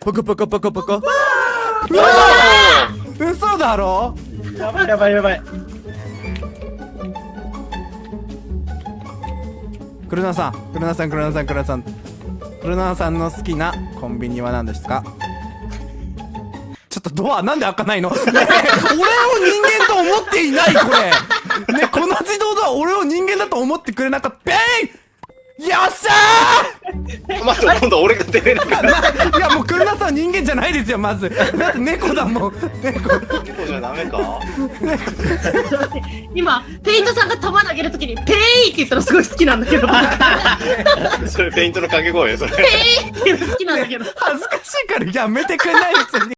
ポコポコポコポコ。嘘だろ。やばいやばいやばい。クルナさん、クルナさん、クルナさん、クルナさん、クルナさんの好きなコンビニは何ですか？ちょっとドアなんで開かないの？ねえ、俺を人間と思っていないこれ。ね、この自動ドア俺を人間だと思ってくれなかった。よっしゃ待って、今度俺が出れなかった。ー！いやもうクルナさん人間じゃないですよまず。だって猫だもん。猫。猫じゃダメか？今ペイントさんが球投げるときにペイって言ったのすごい好きなんだけど。それペイントの掛け声それ。ペイって言うの好きなんだけど。恥ずかしいからやめてくんない普通に。